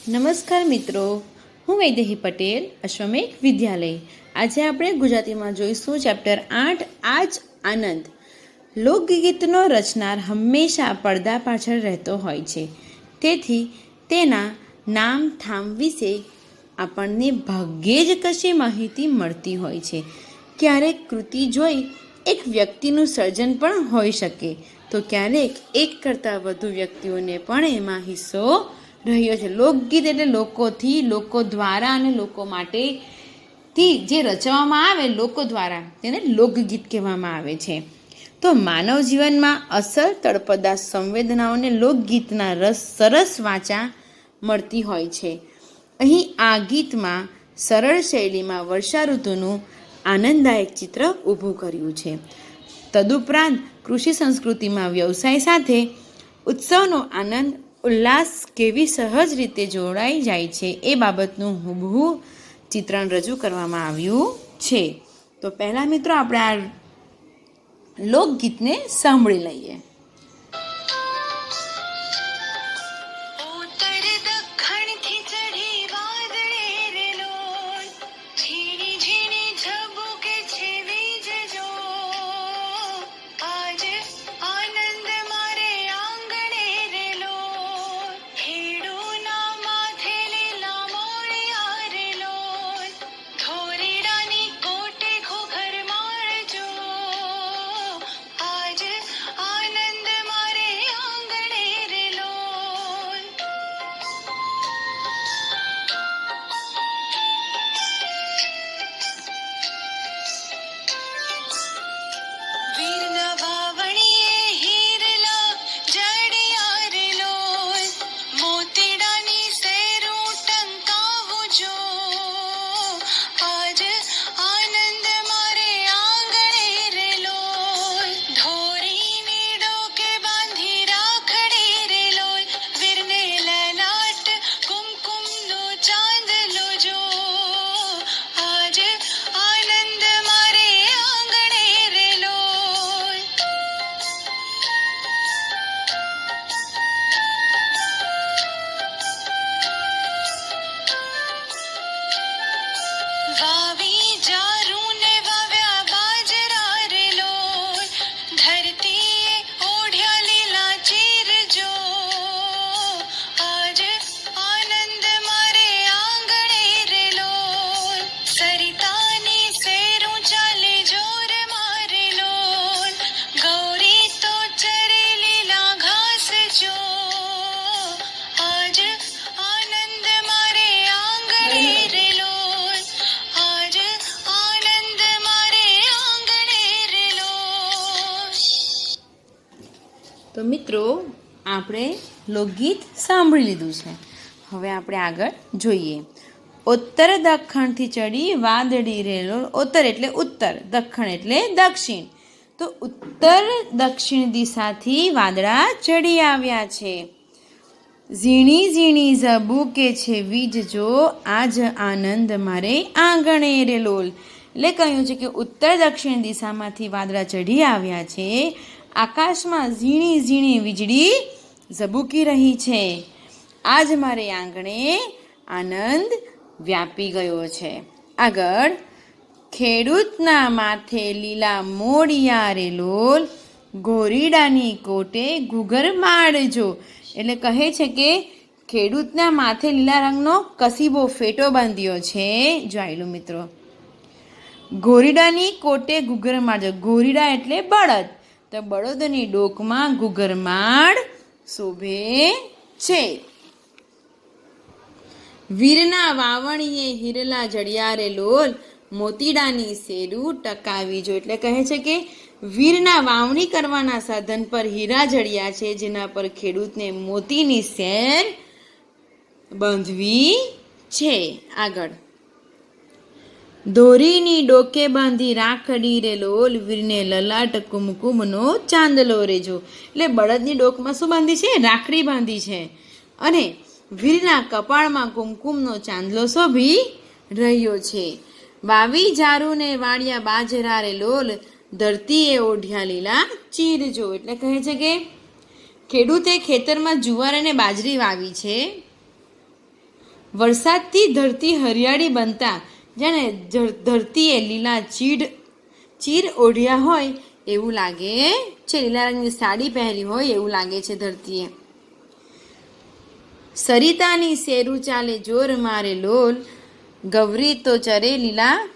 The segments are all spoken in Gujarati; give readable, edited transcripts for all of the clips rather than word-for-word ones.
નમસ્કાર મિત્રો, હું વૈદેહી પટેલ, અશ્વમેઘ વિદ્યાલય. આજે આપણે ગુજરાતીમાં જોઈશું ચેપ્ટર 8 આજ આનંદ. લોકગીતનો રચનાર હંમેશા પડદા પાછળ રહેતો હોય છે, તેથી તેના નામ ઠામ વિશે આપણને ભાગ્યે જ કશી માહિતી મળતી હોય છે. ક્યારેક કૃતિ જોઈ એક વ્યક્તિનું સર્જન પણ હોઈ શકે, તો ક્યારેક એક કરતાં વધુ વ્યક્તિઓને પણ એમાં હિસ્સો રહ્યો છે. લોકગીત એટલે લોકોથી, લોકો દ્વારા અને લોકો માટેથી જે રચવામાં આવે લોકો દ્વારા, તેને લોકગીત કહેવામાં આવે છે. તો માનવ જીવનમાં અસલ તળપદા સંવેદનાઓને લોકગીતના સરસ વાચા મળતી હોય છે. અહીં આ ગીતમાં સરળ શૈલીમાં વર્ષા ઋતુનું આનંદદાયક ચિત્ર ઊભું કર્યું છે. તદુપરાંત કૃષિ સંસ્કૃતિમાં વ્યવસાય સાથે ઉત્સવનો આનંદ ઉલ્લાસ કેવી સહજ રીતે જોડાઈ જાય છે એ બાબતનું હુબહુ ચિત્રણ રજૂ કરવામાં આવ્યું છે. તો પહેલાં મિત્રો આપણે આ લોકગીતને સાંભળી લઈએ. તો મિત્રો, આપણે લોકગીત સાંભળી લીધું છે. હવે આપણે આગળ જોઈએ. ઉત્તર દખ્ખણથી ચડી વાદળી રેલો. ઉત્તર એટલે ઉત્તર, દખ્ખણ એટલે દક્ષિણ. તો ઉત્તર દક્ષિણ દિશાથી વાદળા ચડી આવ્યા છે. ઝીણી ઝીણી ઝબૂકે છે વીજ જો, આજ આનંદ મારે આંગણે રેલોલ. એટલે કહ્યું છે કે ઉત્તર દક્ષિણ દિશામાંથી વાદળા ચડી આવ્યા છે. આકાશમાં ઝીણી ઝીણી વીજળી ઝબૂકી રહી છે. આજ મારે આંગણે આનંદ વ્યાપી ગયો છે. આગળ, ખેડૂતના માથે લીલા મોડિયા રે લોલ, ગોરીડાની કોટે ઘૂઘર માળજો. એટલે કહે છે કે ખેડૂતના માથે લીલા રંગનો કસીબો ફેટો બાંધ્યો છે. જોયેલું મિત્રો, ગોરીડાની કોટે ઘૂઘર માળજો. ગોરીડા એટલે બળદ, તો બળદની ડોકમાં ઘૂઘરમાળ શોભે છે. વીરના વાવણીએ હિરલા જડિયા રે લોલ, મોતીડાની શેરું ટકાવી જો. એટલે કહે છે કે વીરના વાવણી કરવાના સાધન પર હીરા જડિયા છે, જેના પર ખેડૂતને મોતીની શેર બાંધવી છે. આગળ, દોરીની ડોકે બાંધી રાખડી રે લોલ, વીરને લલાટ કુમકુમનો ચાંદલો રેજો. એટલે બળદની ડોકમાં શું બાંધી છે? રાખડી બાંધી છે. અને વીરના કપાળમાં કુમકુમનો ચાંદલો શોભી રહ્યો છે. વાવી ઝારુને વાળ્યા બાજરા રે લોલ, ધરતીએ ઓઢ્યા લીલા ચીરજો. એટલે કહે છે કે ખેડૂતે ખેતરમાં જુવાર અને બાજરી વાવી છે, વરસાદથી ધરતી હરિયાળી બનતા જાણે ધરતીએ લીલા ચીર ઓઢ્યા હોય એવું લાગે છે. લીલા રંગની સાડી પહેરી હોય એવું લાગે છે ધરતીએ. સરિતાની શેરું ચાલે જોર મારે લોલ, ગૌરી તો ચરે લીલા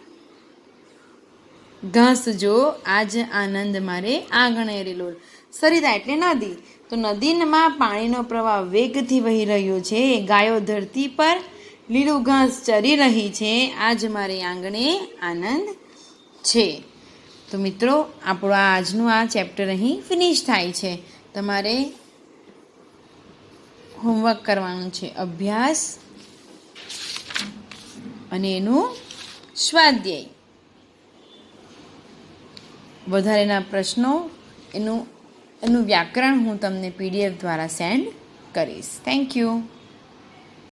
ઘાસ જો, આજ આનંદ મારે આંગણે રે લોલ. સરિતા એટલે નદી. તો નદીમાં પાણીનો પ્રવાહ વેગથી વહી રહ્યો છે. ગાયો ધરતી પર લીલું ઘાસ ચરી રહી છે. આજ મારે આંગણે આનંદ છે. તો મિત્રો આપણું આજનું આ ચેપ્ટર અહીં ફિનિશ થાય છે. તમારે હોમવર્ક કરવાનું છે, અભ્યાસ અને એનું સ્વાધ્યાય. વધારેના પ્રશ્નો એનું વ્યાકરણ હું તમને PDF દ્વારા સેન્ડ કરીશ. Thank you.